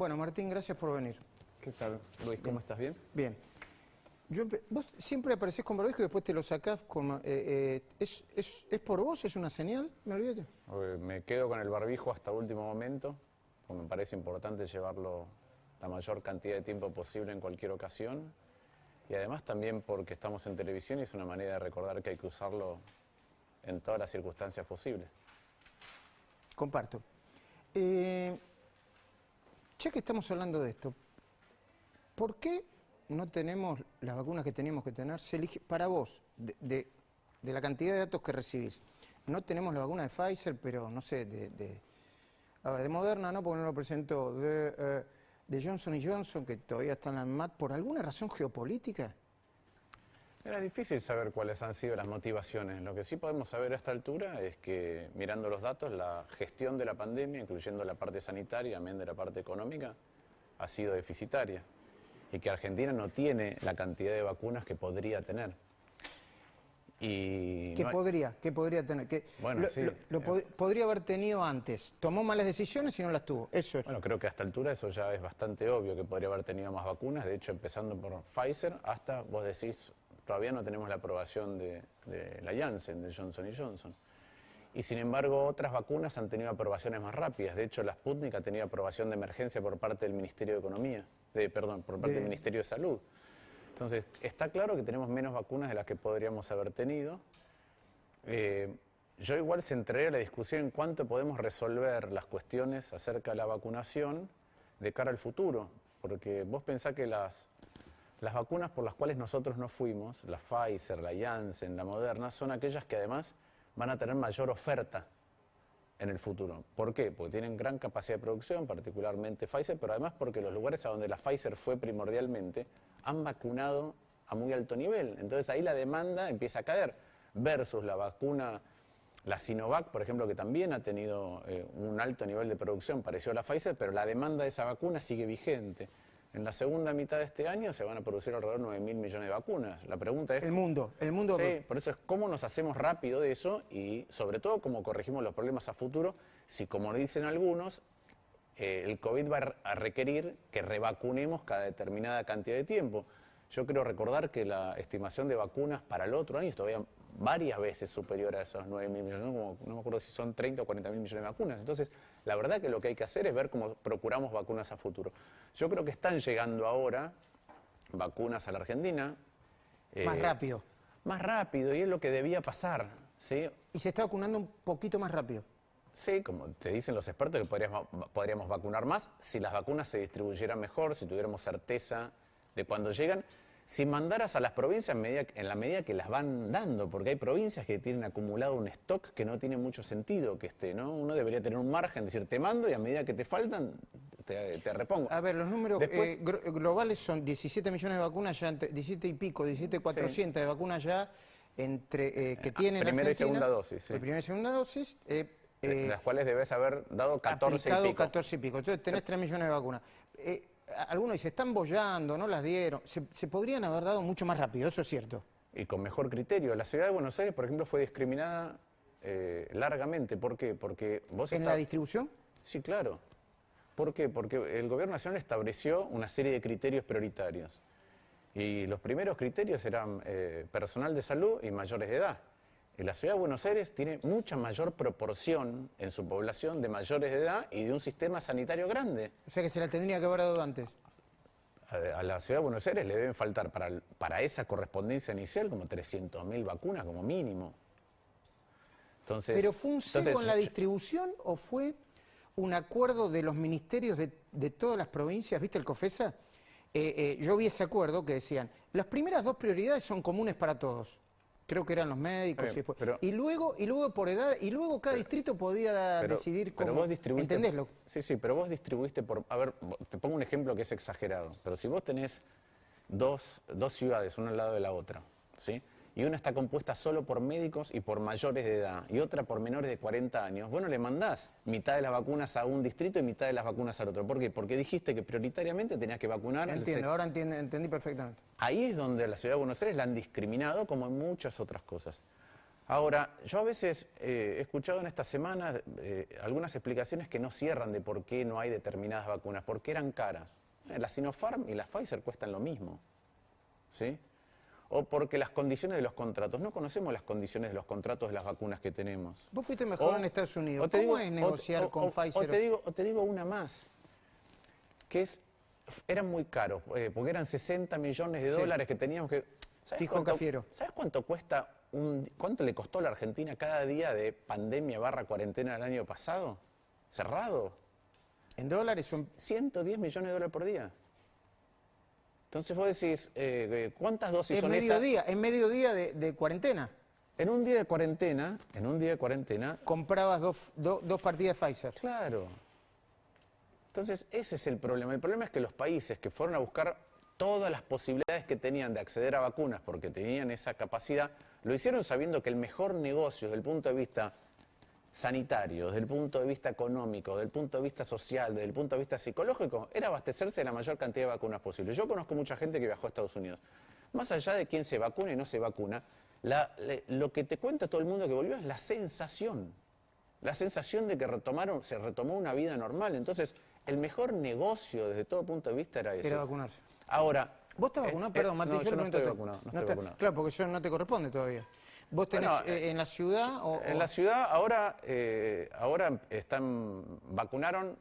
Bueno, Martín, gracias por venir. ¿Qué tal, Luis? ¿Cómo estás? ¿Bien? Bien. Vos siempre aparecés con barbijo y después te lo sacás. ¿Es por vos? ¿Es una señal? ¿Me olvidé? Me quedo con el barbijo hasta último momento, porque me parece importante llevarlo la mayor cantidad de tiempo posible en cualquier ocasión. Y además también porque estamos en televisión y es una manera de recordar que hay que usarlo en todas las circunstancias posibles. Comparto. Ya que estamos hablando de esto, ¿por qué no tenemos las vacunas que teníamos que tener? Se elige, para vos, de la cantidad de datos que recibís, no tenemos la vacuna de Pfizer, pero no sé, de Moderna, no, porque no lo presentó, de Johnson & Johnson, que todavía está en la ANMAT, ¿por alguna razón geopolítica? Era difícil saber cuáles han sido las motivaciones. Lo que sí podemos saber a esta altura es que, mirando los datos, la gestión de la pandemia, incluyendo la parte sanitaria, también de la parte económica, ha sido deficitaria. Y que Argentina no tiene la cantidad de vacunas que podría tener. Y ¿Qué podría tener? Bueno, sí. Podría haber tenido antes. Tomó malas decisiones y no las tuvo. Eso es. Bueno, creo que a esta altura eso ya es bastante obvio, que podría haber tenido más vacunas. De hecho, empezando por Pfizer, hasta, vos decís, todavía no tenemos la aprobación de la Janssen, de Johnson & Johnson. Y sin embargo, otras vacunas han tenido aprobaciones más rápidas. De hecho, la Sputnik ha tenido aprobación de emergencia por parte del Ministerio de Economía, por parte del Ministerio de Salud. Entonces, está claro que tenemos menos vacunas de las que podríamos haber tenido. Yo igual centraría la discusión en cuánto podemos resolver las cuestiones acerca de la vacunación de cara al futuro. Porque vos pensás que las vacunas por las cuales nosotros no fuimos, la Pfizer, la Janssen, la Moderna, son aquellas que además van a tener mayor oferta en el futuro. ¿Por qué? Porque tienen gran capacidad de producción, particularmente Pfizer, pero además porque los lugares a donde la Pfizer fue primordialmente han vacunado a muy alto nivel. Entonces ahí la demanda empieza a caer, versus la vacuna, la Sinovac, por ejemplo, que también ha tenido un alto nivel de producción parecido a la Pfizer, pero la demanda de esa vacuna sigue vigente. En la segunda mitad de este año se van a producir alrededor de 9.000 millones de vacunas. La pregunta es... El mundo. Sí, por eso es cómo nos hacemos rápido de eso y sobre todo cómo corregimos los problemas a futuro si, como dicen algunos, el COVID va a requerir que revacunemos cada determinada cantidad de tiempo. Yo quiero recordar que la estimación de vacunas para el otro año es todavía varias veces superior a esos 9.000 millones, no me acuerdo si son 30 o 40.000 millones de vacunas. Entonces, la verdad que lo que hay que hacer es ver cómo procuramos vacunas a futuro. Yo creo que están llegando ahora vacunas a la Argentina. Más rápido. Más rápido, y es lo que debía pasar, ¿sí? Y se está vacunando un poquito más rápido. Sí, como te dicen los expertos, que podríamos vacunar más si las vacunas se distribuyeran mejor, si tuviéramos certeza de cuándo llegan. Si mandaras a las provincias en la medida que las van dando, porque hay provincias que tienen acumulado un stock que no tiene mucho sentido que esté, ¿no? Uno debería tener un margen, decir, te mando y a medida que te faltan, te repongo. A ver, los números globales son 17 millones de vacunas ya, 17 y pico, 17.400 de vacunas ya, que tienen primera y segunda dosis. Sí. Primera y segunda dosis. De las cuales debes haber dado 14 y pico. 14 y pico. Entonces tenés 3 millones de vacunas. Algunos dicen, están boyando, no las dieron. Se podrían haber dado mucho más rápido, eso es cierto. Y con mejor criterio. La ciudad de Buenos Aires, por ejemplo, fue discriminada largamente. ¿Por qué? Porque vos ¿En la distribución? Sí, claro. ¿Por qué? Porque el gobierno nacional estableció una serie de criterios prioritarios. Y los primeros criterios eran personal de salud y mayores de edad. Y la ciudad de Buenos Aires tiene mucha mayor proporción en su población de mayores de edad y de un sistema sanitario grande. O sea que se la tendría que haber dado antes. A la ciudad de Buenos Aires le deben faltar para esa correspondencia inicial como 300.000 vacunas como mínimo. Entonces, ¿pero fue un sesgo en la distribución o fue un acuerdo de los ministerios de todas las provincias? ¿Viste el COFESA? Yo vi ese acuerdo que decían, las primeras dos prioridades son comunes para todos. Creo que eran los médicos y luego por edad, y luego cada distrito podía decidir cómo. Pero vos distribuiste, ¿entendés? Sí, pero vos distribuiste por... A ver, te pongo un ejemplo que es exagerado, pero si vos tenés dos ciudades, una al lado de la otra, ¿sí? Y una está compuesta solo por médicos y por mayores de edad, y otra por menores de 40 años, bueno, le mandás mitad de las vacunas a un distrito y mitad de las vacunas al otro. ¿Por qué? Porque dijiste que prioritariamente tenías que vacunar... Entiendo, ahora entendí perfectamente. Ahí es donde a la ciudad de Buenos Aires la han discriminado, como en muchas otras cosas. Ahora, yo a veces he escuchado en esta semana algunas explicaciones que no cierran de por qué no hay determinadas vacunas, porque eran caras. La Sinopharm y la Pfizer cuestan lo mismo, ¿sí? O porque las condiciones de los contratos, no conocemos las condiciones de los contratos de las vacunas que tenemos. Vos fuiste mejor en Estados Unidos. ¿Cómo es negociar con Pfizer? O te digo una más, que eran muy caros, porque eran 60 millones de dólares que teníamos que... Dijo Cafiero. ¿Sabes cuánto cuesta cuánto le costó a la Argentina cada día de pandemia / cuarentena el año pasado? ¿Cerrado? ¿En dólares? 110 millones de dólares por día. Entonces vos decís, ¿cuántas dosis son esas? En mediodía de cuarentena. En un día de cuarentena... Comprabas dos partidas de Pfizer. Claro. Entonces ese es el problema. El problema es que los países que fueron a buscar todas las posibilidades que tenían de acceder a vacunas porque tenían esa capacidad, lo hicieron sabiendo que el mejor negocio desde el punto de vista sanitario, desde el punto de vista económico, desde el punto de vista social, desde el punto de vista psicológico, era abastecerse de la mayor cantidad de vacunas posible. Yo conozco mucha gente que viajó a Estados Unidos. Más allá de quién se vacuna y no se vacuna, lo que te cuenta todo el mundo que volvió es la sensación de que se retomó una vida normal. Entonces, el mejor negocio desde todo punto de vista era eso. Era vacunarse. Ahora... ¿Vos estás vacunado? Perdón, Martín. No, yo no estoy vacunado. No estoy vacunado. Claro, porque yo no te corresponde todavía. ¿Vos tenés en la ciudad o...? En la ciudad ahora vacunaron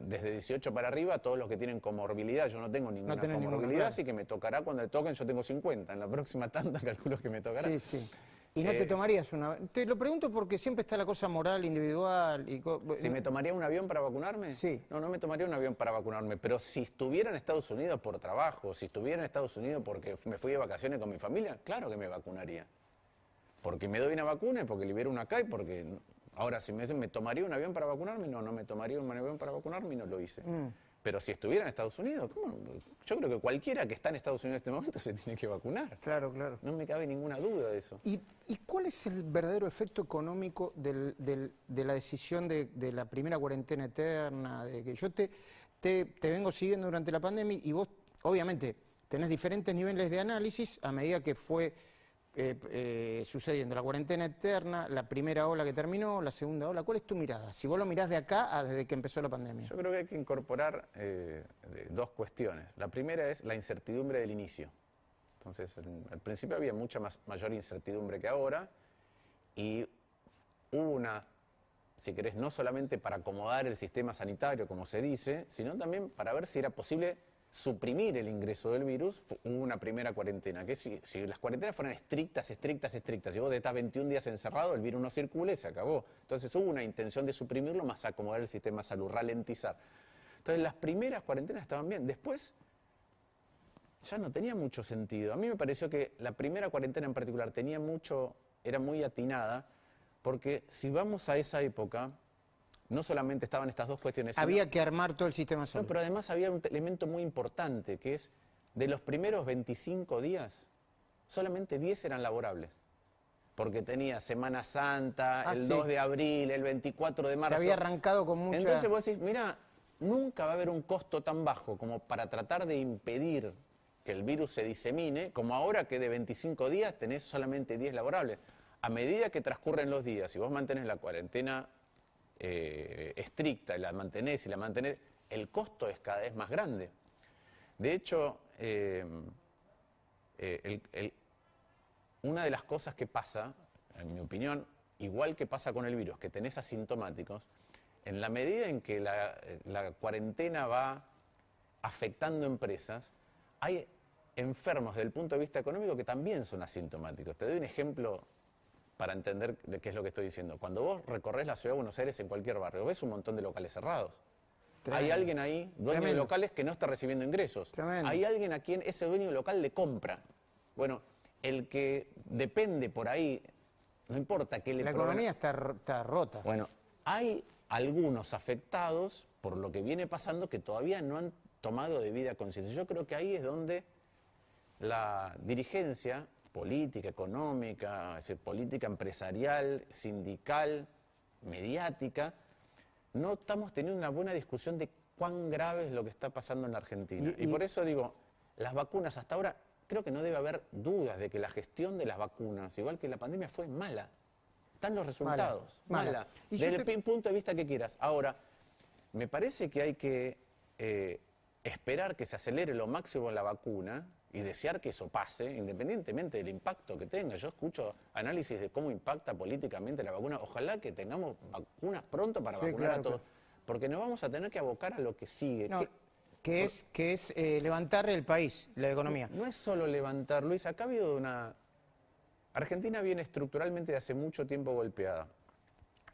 desde 18 para arriba a todos los que tienen comorbilidad. Yo no tengo ninguna comorbilidad, así que me tocará cuando le toquen. Yo tengo 50. En la próxima tanda calculo que me tocará. Sí, sí. ¿Y no te tomarías una...? Te lo pregunto porque siempre está la cosa moral, individual... ¿Si me tomaría un avión para vacunarme? Sí. No, no me tomaría un avión para vacunarme, pero si estuviera en Estados Unidos por trabajo, si estuviera en Estados Unidos porque me fui de vacaciones con mi familia, claro que me vacunaría. Porque me doy una vacuna y porque libero una acá y porque... Ahora, si me tomaría un avión para vacunarme, no me tomaría un avión para vacunarme y no lo hice. Pero si estuviera en Estados Unidos, ¿cómo? Yo creo que cualquiera que está en Estados Unidos en este momento se tiene que vacunar. Claro, claro. No me cabe ninguna duda de eso. ¿Y cuál es el verdadero efecto económico de la decisión de la primera cuarentena eterna? De que yo te vengo siguiendo durante la pandemia y vos, obviamente, tenés diferentes niveles de análisis a medida que fue sucediendo la cuarentena eterna, la primera ola que terminó, la segunda ola. ¿Cuál es tu mirada? Si vos lo mirás de acá a desde que empezó la pandemia. Yo creo que hay que incorporar dos cuestiones. La primera es la incertidumbre del inicio. Entonces, al principio había mucha mayor incertidumbre que ahora y hubo una, si querés, no solamente para acomodar el sistema sanitario, como se dice, sino también para ver si era posible suprimir el ingreso del virus. Hubo una primera cuarentena, que si las cuarentenas fueran estrictas, si vos estás 21 días encerrado, el virus no circula y se acabó. Entonces hubo una intención de suprimirlo más acomodar el sistema de salud, ralentizar. Entonces las primeras cuarentenas estaban bien, después ya no tenía mucho sentido. A mí me pareció que la primera cuarentena en particular era muy atinada, porque si vamos a esa época, no solamente estaban estas dos cuestiones. Había que armar todo el sistema de salud. No, pero además había un elemento muy importante, que es, de los primeros 25 días, solamente 10 eran laborables. Porque tenía Semana Santa, el 2 de abril, el 24 de marzo. Se había arrancado con mucha... Entonces vos decís, mira, nunca va a haber un costo tan bajo como para tratar de impedir que el virus se disemine, como ahora que de 25 días tenés solamente 10 laborables. A medida que transcurren los días, si vos mantenés la cuarentena estricta y la mantenés, el costo es cada vez más grande. De hecho, una de las cosas que pasa, en mi opinión, igual que pasa con el virus, que tenés asintomáticos, en la medida en que la cuarentena va afectando empresas, hay enfermos desde el punto de vista económico que también son asintomáticos. Te doy un ejemplo para entender de qué es lo que estoy diciendo. Cuando vos recorres la ciudad de Buenos Aires en cualquier barrio, ves un montón de locales cerrados. Tremendo. Hay alguien ahí, dueño de locales, que no está recibiendo ingresos. Tremendo. Hay alguien a quien ese dueño local le compra. Bueno, el que depende por ahí, no importa que le... La economía está rota. Bueno, hay algunos afectados por lo que viene pasando que todavía no han tomado debida conciencia. Yo creo que ahí es donde la dirigencia política, económica, es decir, política empresarial, sindical, mediática, no estamos teniendo una buena discusión de cuán grave es lo que está pasando en la Argentina. Y por eso digo, las vacunas hasta ahora creo que no debe haber dudas de que la gestión de las vacunas, igual que la pandemia, fue mala. Están los resultados, mala. Desde el punto de vista que quieras. Ahora, me parece que hay que esperar que se acelere lo máximo la vacuna y desear que eso pase, independientemente del impacto que tenga. Yo escucho análisis de cómo impacta políticamente la vacuna. Ojalá que tengamos vacunas pronto para vacunar a todos, porque nos vamos a tener que abocar a lo que sigue. No, que es levantar el país, la economía. No es solo levantar, Luis. Acá ha habido una... Argentina viene estructuralmente de hace mucho tiempo golpeada.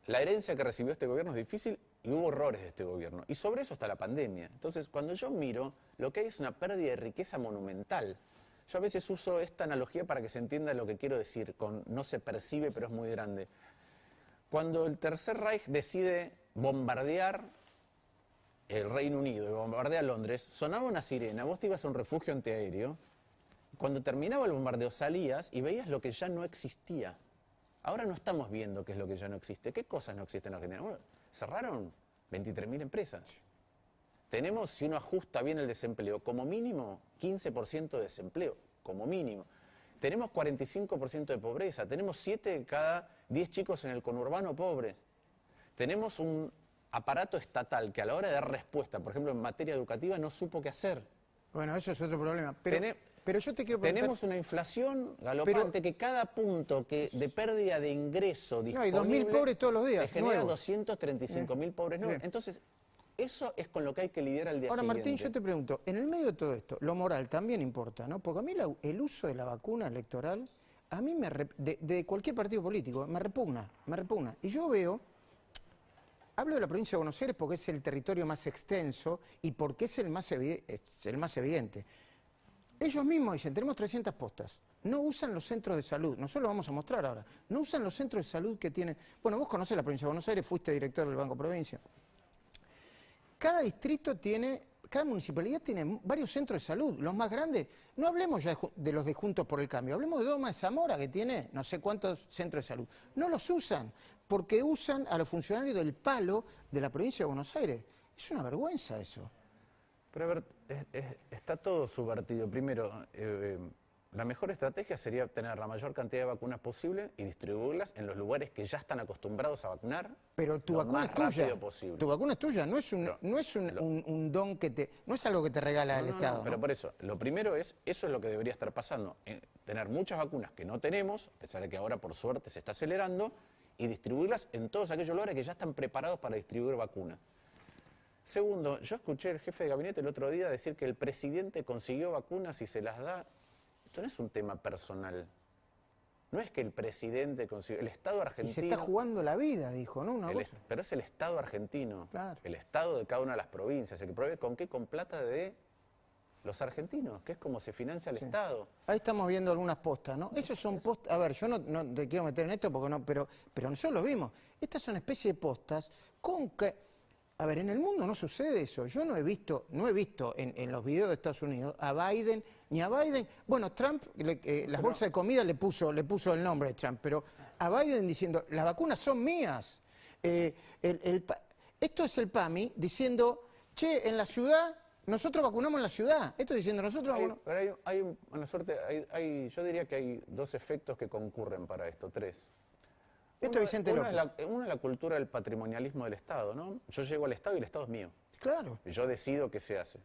La herencia que recibió este gobierno es difícil y hubo errores de este gobierno. Y sobre eso está la pandemia. Entonces, cuando yo miro, lo que hay es una pérdida de riqueza monumental. Yo a veces uso esta analogía para que se entienda lo que quiero decir, con no se percibe, pero es muy grande. Cuando el Tercer Reich decide bombardear el Reino Unido y bombardea Londres, sonaba una sirena, vos te ibas a un refugio antiaéreo. Cuando terminaba el bombardeo salías y veías lo que ya no existía. Ahora no estamos viendo qué es lo que ya no existe. ¿Qué cosas no existen en Argentina? Bueno, cerraron 23.000 empresas. Tenemos, si uno ajusta bien el desempleo, como mínimo 15% de desempleo, como mínimo. Tenemos 45% de pobreza. Tenemos 7 de cada 10 chicos en el conurbano pobres. Tenemos un aparato estatal que a la hora de dar respuesta, por ejemplo, en materia educativa, no supo qué hacer. Bueno, eso es otro problema. Pero yo te quiero preguntar... Tenemos una inflación galopante que cada punto de pérdida de ingreso disponible... No, hay 2.000 pobres todos los días, te genera 235.000 pobres nuevos. Entonces, eso es con lo que hay que lidiar al día siguiente. Ahora, Martín, yo te pregunto, en el medio de todo esto, lo moral también importa, ¿no? Porque a mí el uso de la vacuna electoral, a mí de cualquier partido político, me repugna. Y yo veo... Hablo de la provincia de Buenos Aires porque es el territorio más extenso y porque es el más evidente. Ellos mismos dicen, tenemos 300 postas, no usan los centros de salud, nosotros lo vamos a mostrar ahora, no usan los centros de salud que tienen... Bueno, vos conocés la provincia de Buenos Aires, fuiste director del Banco Provincia. Cada distrito cada municipalidad tiene varios centros de salud, los más grandes. No hablemos ya de los de Juntos por el Cambio, hablemos de Doma de Zamora, que tiene no sé cuántos centros de salud. No los usan, porque usan a los funcionarios del palo de la provincia de Buenos Aires. Es una vergüenza eso. Pero a ver, está todo subvertido. Primero, la mejor estrategia sería tener la mayor cantidad de vacunas posible y distribuirlas en los lugares que ya están acostumbrados a vacunar. Pero tu vacuna es tuya. Posible. Tu vacuna es tuya, no es un don que no es algo que te regala el Estado. No, pero por eso, lo primero eso es lo que debería estar pasando. Tener muchas vacunas que no tenemos, a pesar de que ahora por suerte se está acelerando, y distribuirlas en todos aquellos lugares que ya están preparados para distribuir vacunas. Segundo, yo escuché al jefe de gabinete el otro día decir que el presidente consiguió vacunas y se las da. Esto no es un tema personal. No es que el presidente consiguió. El Estado argentino... Y se está jugando la vida, dijo, ¿no? Pero es el Estado argentino. Claro. El Estado de cada una de las provincias. El que provee con qué, con plata de los argentinos, que es como se financia el Estado. Ahí estamos viendo algunas postas, ¿no? Esos son postas... A ver, yo no te quiero meter en esto porque no... Pero nosotros lo vimos. Estas son especies de postas con que... A ver, en el mundo no sucede eso. Yo no he visto en los videos de Estados Unidos a Biden, ni a Biden... Bueno, Trump, las bolsas de comida le puso el nombre de Trump, pero a Biden diciendo, las vacunas son mías. Esto es el PAMI diciendo, che, en la ciudad, nosotros vacunamos en la ciudad. Esto diciendo, nosotros vacunamos... Pero hay una suerte, yo diría que hay dos efectos que concurren para esto, tres. Esto es Vicente López. Una es la cultura del patrimonialismo del Estado, ¿no? Yo llego al Estado y el Estado es mío. Claro. Y yo decido qué se hace.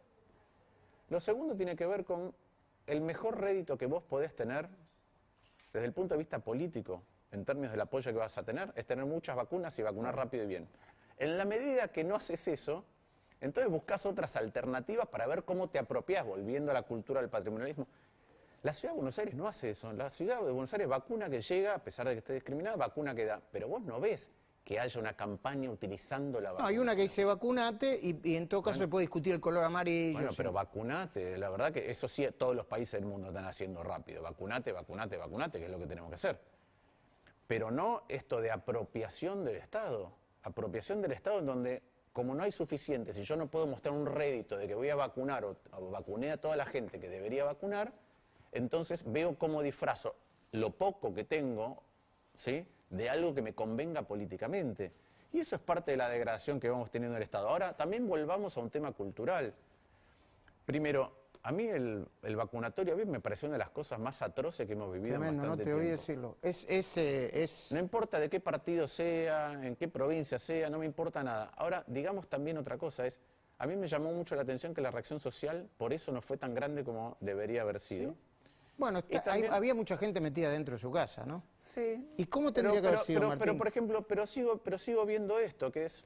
Lo segundo tiene que ver con el mejor rédito que vos podés tener desde el punto de vista político, en términos del apoyo que vas a tener, es tener muchas vacunas y vacunar rápido y bien. En la medida que no haces eso, entonces buscas otras alternativas para ver cómo te apropias, volviendo a la cultura del patrimonialismo. La ciudad de Buenos Aires no hace eso. La ciudad de Buenos Aires vacuna que llega, a pesar de que esté discriminada, vacuna que da. Pero vos no ves que haya una campaña utilizando la vacuna. No, hay una que dice vacunate y en todo caso se puede discutir el color amarillo. Bueno, pero vacunate. La verdad que eso sí, todos los países del mundo están haciendo rápido. Vacunate, vacunate, vacunate, que es lo que tenemos que hacer. Pero no esto de apropiación del Estado. Apropiación del Estado en donde, como no hay suficientes y yo no puedo mostrar un rédito de que voy a vacunar o vacuné a toda la gente que debería vacunar, entonces veo cómo disfrazo lo poco que tengo, ¿sí?, de algo que me convenga políticamente. Y eso es parte de la degradación que vamos teniendo en el Estado. Ahora, también volvamos a un tema cultural. Primero, A mí el vacunatorio a mí me pareció una de las cosas más atroces que hemos vivido Tremendo, en no bastante te oí tiempo. decirlo. No importa de qué partido sea, en qué provincia sea, no me importa nada. Ahora, digamos también otra cosa, a mí me llamó mucho la atención que la reacción social por eso no fue tan grande como debería haber sido. ¿Sí? Bueno, Y también, había mucha gente metida dentro de su casa, ¿no? sí. ¿Y cómo tendría que haber sido, Martín? Pero, por ejemplo, sigo viendo esto, que es...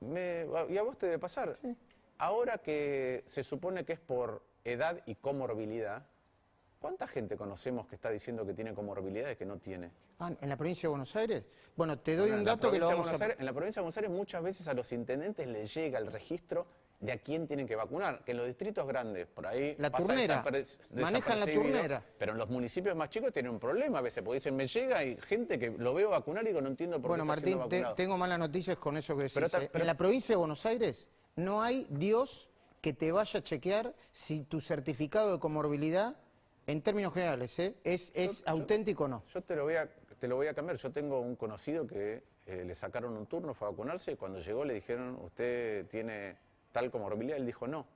y a vos te debe pasar. Sí. Ahora que se supone que es por edad y comorbilidad, ¿cuánta gente conocemos que está diciendo que tiene comorbilidades que no tiene? Ah, ¿en la provincia de Buenos Aires? Bueno, te doy un dato que lo vamos a... En la provincia de Buenos Aires muchas veces a los intendentes les llega el registro de a quién tienen que vacunar, que en los distritos grandes, por ahí La pasa turnera, manejan la desapercibido, turnera. pero en los municipios más chicos tienen un problema a veces, porque dicen, me llega y gente que lo veo vacunar y digo, no entiendo por Bueno, qué está siendo Martín, vacunado. tengo malas noticias con eso que decís. Pero En la provincia de Buenos Aires no hay Dios que te vaya a chequear si tu certificado de comorbilidad, en términos generales, es auténtico o no. Yo te lo voy a cambiar. Yo tengo un conocido que le sacaron un turno, fue a vacunarse y cuando llegó le dijeron, ¿usted tiene tal comorbilidad? Él dijo, no.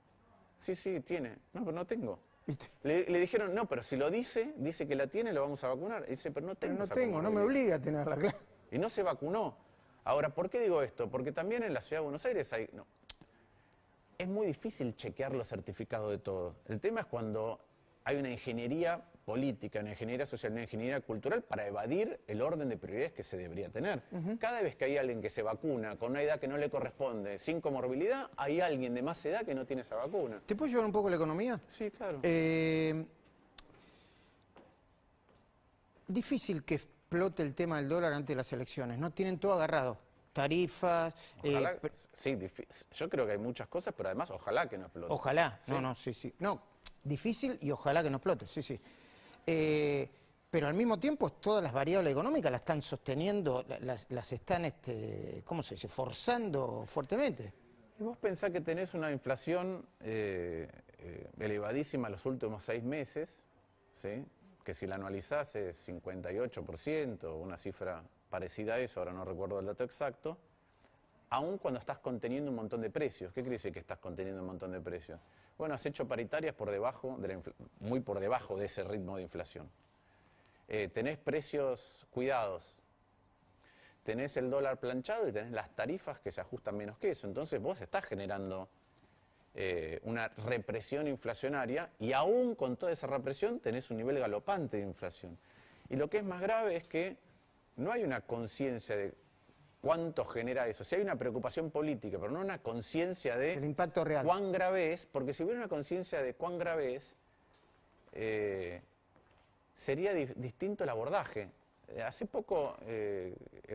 Sí, tiene. No, pero no tengo. ¿Viste? Le dijeron, no, pero si lo dice que la tiene, lo vamos a vacunar. Y dice, pero no tengo. Pero no esa tengo, no me comorbilidad. obliga a tenerla, claro. Y no se vacunó. Ahora, ¿por qué digo esto? Porque también en la ciudad de Buenos Aires hay... No, es muy difícil chequear los certificados de todo. El tema es cuando hay una ingeniería política, una ingeniería social, una ingeniería cultural para evadir el orden de prioridades que se debería tener. Cada vez que hay alguien que se vacuna con una edad que no le corresponde, sin comorbilidad, hay alguien de más edad que no tiene esa vacuna. ¿Te puedo llevar un poco la economía? Sí, claro. Difícil que explote el tema del dólar antes de las elecciones, ¿no? Tienen todo agarrado. Tarifas... Ojalá, sí, yo creo que hay muchas cosas, pero además ojalá que no explote. Ojalá, ¿Sí? sí. No, difícil y ojalá que no explote, sí. Pero al mismo tiempo todas las variables económicas las están sosteniendo, las están, ¿cómo se dice?, forzando fuertemente. Y vos pensás que tenés una inflación elevadísima los últimos 6 meses, ¿sí? Que si la anualizás es 58%, una cifra parecida a eso, ahora no recuerdo el dato exacto, aun cuando estás conteniendo un montón de precios. ¿Qué quiere decir que estás conteniendo un montón de precios? Bueno, has hecho paritarias por debajo muy por debajo de ese ritmo de inflación. Tenés precios cuidados, tenés el dólar planchado y tenés las tarifas que se ajustan menos que eso. Entonces vos estás generando una represión inflacionaria y aún con toda esa represión tenés un nivel galopante de inflación. Y lo que es más grave es que no hay una conciencia de cuánto genera eso. Sí hay una preocupación política, pero no una conciencia de El impacto real. cuán grave es, porque si hubiera una conciencia de cuán grave es, sería distinto el abordaje. Hace poco,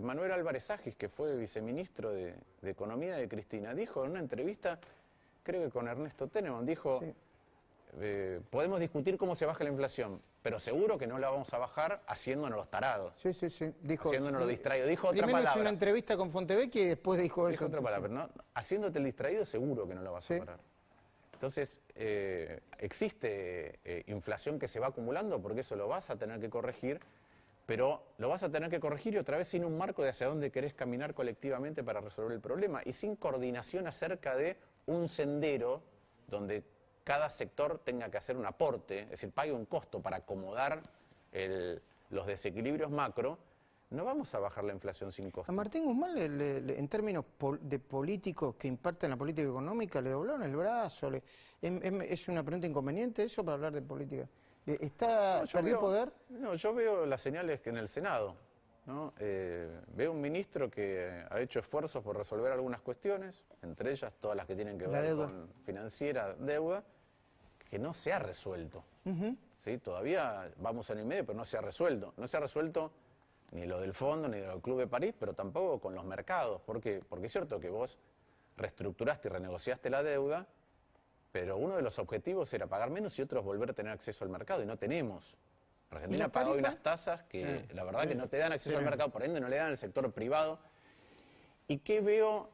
Manuel Álvarez Agis, que fue viceministro de Economía de Cristina, dijo en una entrevista, creo que con Ernesto Tenenbaum, dijo, Sí. Podemos discutir cómo se baja la inflación, pero seguro que no la vamos a bajar haciéndonos los tarados, Sí. Dijo, haciéndonos los distraídos. Dijo otra primero hizo palabra. una entrevista con Fontevecchia y después dijo Dijo eso. otra palabra, pero no, haciéndote el distraído seguro que no la vas Sí. a parar. Entonces, existe inflación que se va acumulando porque eso lo vas a tener que corregir, pero lo vas a tener que corregir y otra vez sin un marco de hacia dónde querés caminar colectivamente para resolver el problema y sin coordinación acerca de un sendero donde cada sector tenga que hacer un aporte, es decir, pague un costo para acomodar los desequilibrios macro. No vamos a bajar la inflación sin costo. A Martín Guzmán, en términos de políticos que imparten la política económica, le doblaron el brazo. ¿Es una pregunta inconveniente eso para hablar de política? ¿Perdió poder? No, yo veo las señales que en el Senado, ¿no? Veo un ministro que ha hecho esfuerzos por resolver algunas cuestiones, entre ellas todas las que tienen que ver con financiera, deuda, que no se ha resuelto. ¿Sí? Todavía vamos año y medio, pero no se ha resuelto. No se ha resuelto ni lo del fondo, ni lo del Club de París, pero tampoco con los mercados. ¿Por qué? Porque es cierto que vos reestructuraste y renegociaste la deuda, pero uno de los objetivos era pagar menos y otros volver a tener acceso al mercado, y no tenemos. Argentina paga hoy unas tasas que la verdad que no te dan acceso al mercado, por ende no le dan al sector privado. ¿Y qué veo?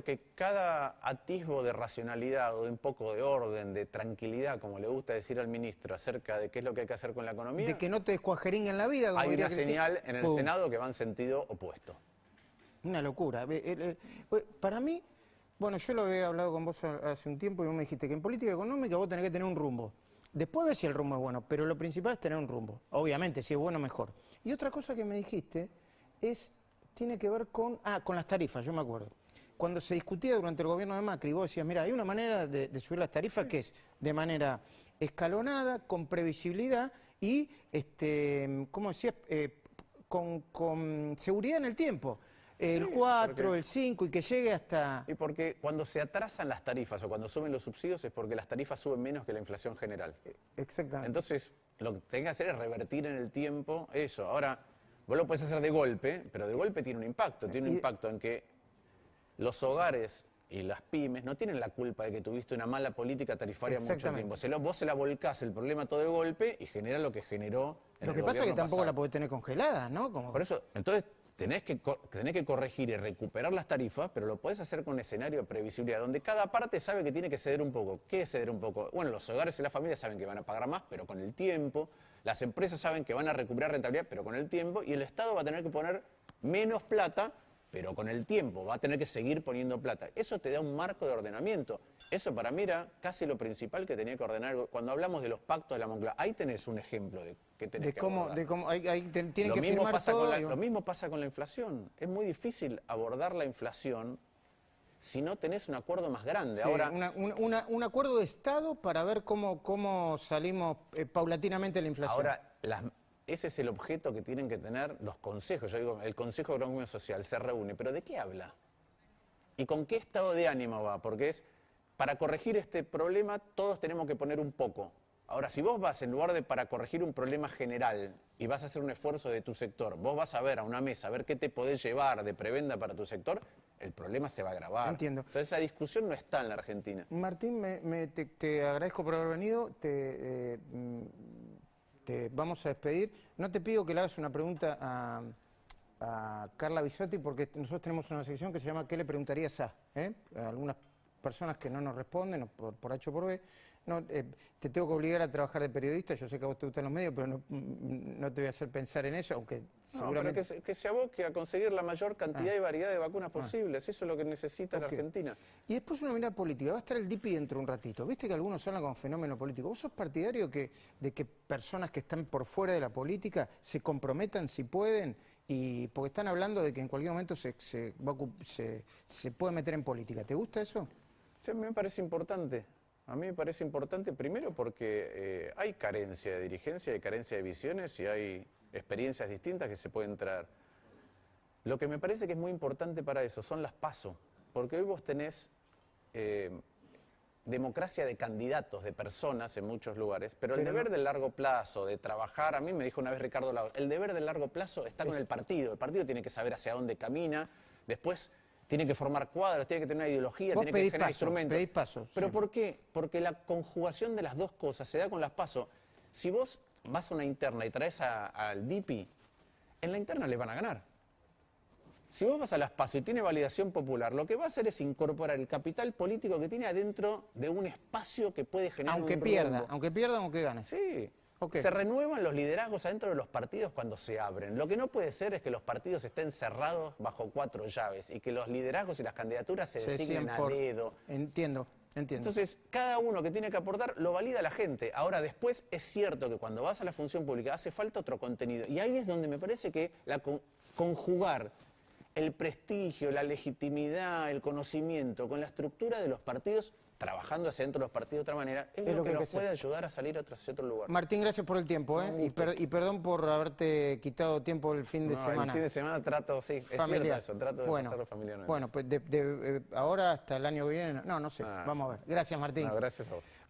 Que cada atisbo de racionalidad o de un poco de orden, de tranquilidad, como le gusta decir al ministro, acerca de qué es lo que hay que hacer con la economía, De que no te descuajeringuen la vida, como hay diría una Cristina. señal en el Senado que va en sentido opuesto. Una locura. Para mí, Bueno, yo lo había hablado con vos hace un tiempo y vos me dijiste que en política económica vos tenés que tener un rumbo. Después ves si el rumbo es bueno, pero lo principal es tener un rumbo. Obviamente, si es bueno, mejor. Y otra cosa que me dijiste tiene que ver con las tarifas, yo me acuerdo. Cuando se discutía durante el gobierno de Macri, vos decías, mira, hay una manera de subir las tarifas que es de manera escalonada, con previsibilidad y, ¿cómo decías? Con seguridad en el tiempo. El 4, el 5 y que llegue hasta... Y porque cuando se atrasan las tarifas o cuando suben los subsidios es porque las tarifas suben menos que la inflación general. Exactamente. Entonces, lo que tenés que hacer es revertir en el tiempo eso. Ahora, vos lo podés hacer de golpe, pero de golpe tiene un impacto. Tiene un impacto en que los hogares y las pymes no tienen la culpa de que tuviste una mala política tarifaria mucho tiempo. Vos se la volcás el problema todo de golpe y genera lo que generó en Lo que pasa es que tampoco la podés tener congelada, ¿no? Por eso, entonces... Tenés que corregir y recuperar las tarifas, pero lo podés hacer con un escenario de previsibilidad, donde cada parte sabe que tiene que ceder un poco. ¿Qué es ceder un poco? Bueno, los hogares y las familias saben que van a pagar más, pero con el tiempo. Las empresas saben que van a recuperar rentabilidad, pero con el tiempo. Y el Estado va a tener que poner menos plata, pero con el tiempo. Va a tener que seguir poniendo plata. Eso te da un marco de ordenamiento. Eso para mí era casi lo principal que tenía que ordenar. Cuando hablamos de los pactos de la Moncloa, ahí tenés un ejemplo de qué tenés que abordar. Tienen que firmar todo. Lo mismo pasa con la inflación. Es muy difícil abordar la inflación si no tenés un acuerdo más grande. Sí, ahora, un acuerdo de Estado para ver cómo salimos paulatinamente de la inflación. Ahora, ese es el objeto que tienen que tener los consejos. Yo digo, el Consejo Económico y Social se reúne, pero ¿de qué habla? ¿Y con qué estado de ánimo va? Porque para corregir este problema todos tenemos que poner un poco. Ahora, si vos vas, en lugar de para corregir un problema general y vas a hacer un esfuerzo de tu sector, vos vas a ver a una mesa, a ver qué te podés llevar de prebenda para tu sector, el problema se va a agravar. Entiendo. Entonces esa discusión no está en la Argentina. Martín, te agradezco por haber venido. Te vamos a despedir. No te pido que le hagas una pregunta a Carla Bisotti, porque nosotros tenemos una sección que se llama ¿Qué le preguntarías a? A algunas personas que no nos responden, por H o por B. No, te tengo que obligar a trabajar de periodista. Yo sé que a vos te gustan los medios, pero no te voy a hacer pensar en eso, aunque seguramente... Pero que se aboque a conseguir la mayor cantidad y variedad de vacunas posibles. Eso es lo que necesita la Argentina. Y después una mirada política. Va a estar el DIPI dentro de un ratito. Viste que algunos hablan como fenómeno político. ¿Vos sos partidario de que personas que están por fuera de la política se comprometan si pueden? Porque están hablando de que en cualquier momento se puede meter en política. ¿Te gusta eso? Sí, a mí me parece importante. A mí me parece importante primero porque hay carencia de dirigencia, hay carencia de visiones y hay experiencias distintas que se pueden traer. Lo que me parece que es muy importante para eso son las PASO, porque hoy vos tenés democracia de candidatos, de personas en muchos lugares, pero el deber del largo plazo, de trabajar, a mí me dijo una vez Ricardo Lagos, el deber del largo plazo está con el partido tiene que saber hacia dónde camina, después... Tiene que formar cuadros, tiene que tener una ideología, tiene que generar instrumentos. Pedís pasos. ¿Pero sí. por qué? Porque la conjugación de las dos cosas se da con las PASO. Si vos vas a una interna y traes al DIPI, en la interna le van a ganar. Si vos vas a las PASO y tiene validación popular, lo que va a hacer es incorporar el capital político que tiene adentro de un espacio que puede generar aunque pierda, aunque gane. Sí. Okay. Se renuevan los liderazgos adentro de los partidos cuando se abren. Lo que no puede ser es que los partidos estén cerrados bajo 4 llaves y que los liderazgos y las candidaturas se designen a dedo. Entiendo. Entonces, cada uno que tiene que aportar lo valida la gente. Ahora, después es cierto que cuando vas a la función pública hace falta otro contenido. Y ahí es donde me parece que conjugar el prestigio, la legitimidad, el conocimiento con la estructura de los partidos, trabajando hacia dentro de los partidos de otra manera, es lo que nos puede ayudar a salir hacia otro lugar. Martín, gracias por el tiempo, y perdón por haberte quitado tiempo el fin de semana. El fin de semana trato, sí, familiar. Es cierto eso, trato de pasarlo familiarmente. Bueno, pues ahora hasta el año que viene, no sé, vamos a ver. Gracias, Martín. Gracias a vos.